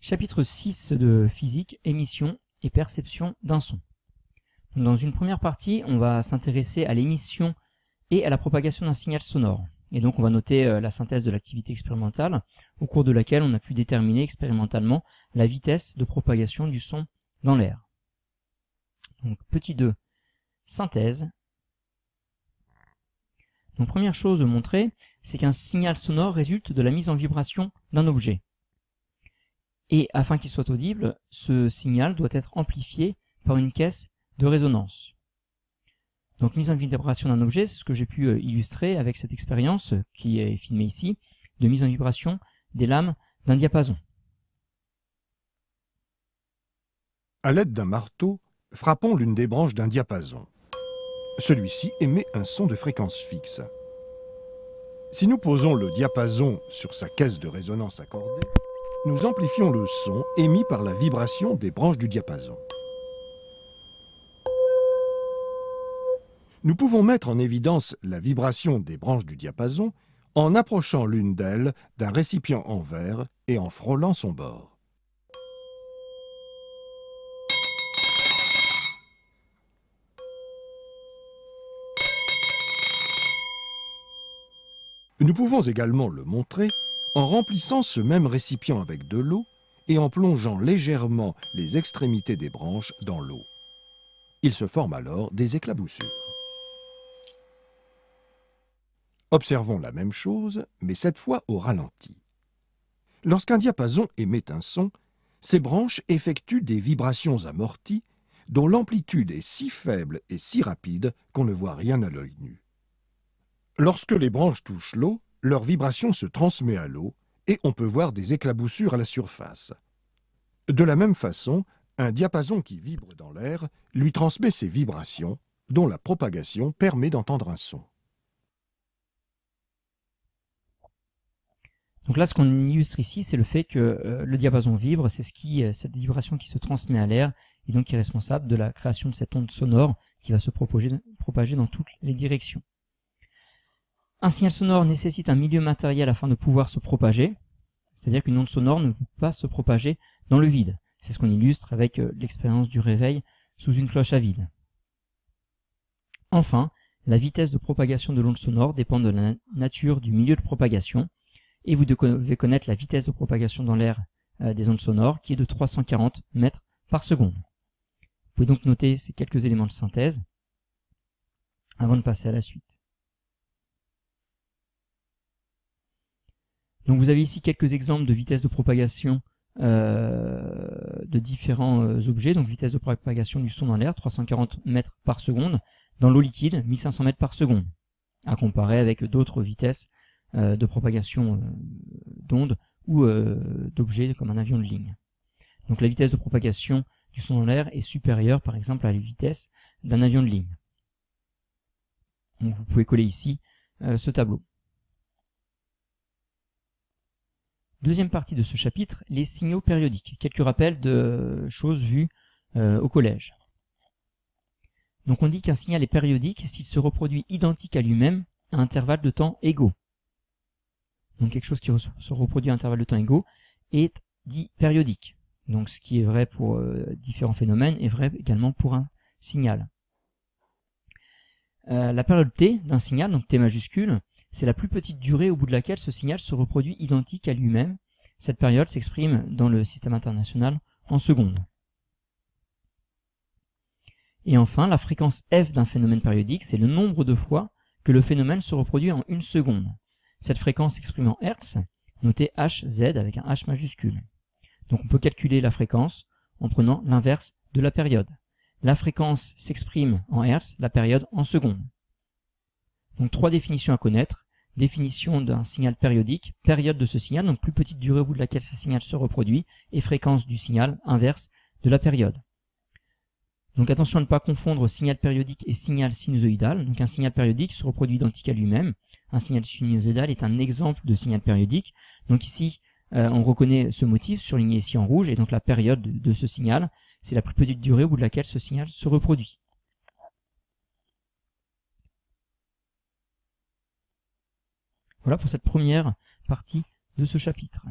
Chapitre 6 de physique, émission et perception d'un son. Dans une première partie, on va s'intéresser à l'émission et à la propagation d'un signal sonore. Et donc on va noter la synthèse de l'activité expérimentale, au cours de laquelle on a pu déterminer expérimentalement la vitesse de propagation du son dans l'air. Donc petit 2, synthèse. Donc première chose montrée, c'est qu'un signal sonore résulte de la mise en vibration d'un objet. Et afin qu'il soit audible, ce signal doit être amplifié par une caisse de résonance. Donc mise en vibration d'un objet, c'est ce que j'ai pu illustrer avec cette expérience qui est filmée ici, de mise en vibration des lames d'un diapason. À l'aide d'un marteau, frappons l'une des branches d'un diapason. Celui-ci émet un son de fréquence fixe. Si nous posons le diapason sur sa caisse de résonance accordée, nous amplifions le son émis par la vibration des branches du diapason. Nous pouvons mettre en évidence la vibration des branches du diapason en approchant l'une d'elles d'un récipient en verre et en frôlant son bord. Nous pouvons également le montrer en remplissant ce même récipient avec de l'eau et en plongeant légèrement les extrémités des branches dans l'eau. Il se forme alors des éclaboussures. Observons la même chose, mais cette fois au ralenti. Lorsqu'un diapason émet un son, ses branches effectuent des vibrations amorties dont l'amplitude est si faible et si rapide qu'on ne voit rien à l'œil nu. Lorsque les branches touchent l'eau, leur vibration se transmet à l'eau et on peut voir des éclaboussures à la surface. De la même façon, un diapason qui vibre dans l'air lui transmet ses vibrations, dont la propagation permet d'entendre un son. Donc là, ce qu'on illustre ici, c'est le fait que le diapason vibre, c'est cette vibration qui se transmet à l'air et donc qui est responsable de la création de cette onde sonore qui va se propager dans toutes les directions. Un signal sonore nécessite un milieu matériel afin de pouvoir se propager, c'est-à-dire qu'une onde sonore ne peut pas se propager dans le vide. C'est ce qu'on illustre avec l'expérience du réveil sous une cloche à vide. Enfin, la vitesse de propagation de l'onde sonore dépend de la nature du milieu de propagation, et vous devez connaître la vitesse de propagation dans l'air des ondes sonores, qui est de 340 mètres par seconde. Vous pouvez donc noter ces quelques éléments de synthèse avant de passer à la suite. Donc vous avez ici quelques exemples de vitesse de propagation de différents objets. Donc vitesse de propagation du son dans l'air, 340 mètres par seconde. Dans l'eau liquide, 1500 mètres par seconde. À comparer avec d'autres vitesses de propagation d'ondes ou d'objets comme un avion de ligne. Donc la vitesse de propagation du son dans l'air est supérieure par exemple à la vitesse d'un avion de ligne. Donc vous pouvez coller ici ce tableau. Deuxième partie de ce chapitre, les signaux périodiques. Quelques rappels de choses vues au collège. Donc on dit qu'un signal est périodique s'il se reproduit identique à lui-même à intervalles de temps égaux. Donc quelque chose qui se reproduit à intervalles de temps égaux est dit périodique. Donc ce qui est vrai pour différents phénomènes est vrai également pour un signal. La période t d'un signal, donc t majuscule, c'est la plus petite durée au bout de laquelle ce signal se reproduit identique à lui-même. Cette période s'exprime dans le système international en secondes. Et enfin, la fréquence f d'un phénomène périodique, c'est le nombre de fois que le phénomène se reproduit en une seconde. Cette fréquence s'exprime en Hertz, notée Hz avec un H majuscule. Donc on peut calculer la fréquence en prenant l'inverse de la période. La fréquence s'exprime en Hertz, la période en secondes. Donc trois définitions à connaître. Définition d'un signal périodique, période de ce signal, donc plus petite durée au bout de laquelle ce signal se reproduit, et fréquence du signal inverse de la période. Donc attention à ne pas confondre signal périodique et signal sinusoïdal. Donc un signal périodique se reproduit identique à lui-même. Un signal sinusoïdal est un exemple de signal périodique. Donc ici, on reconnaît ce motif surligné ici en rouge, et donc la période de ce signal, c'est la plus petite durée au bout de laquelle ce signal se reproduit. Voilà pour cette première partie de ce chapitre.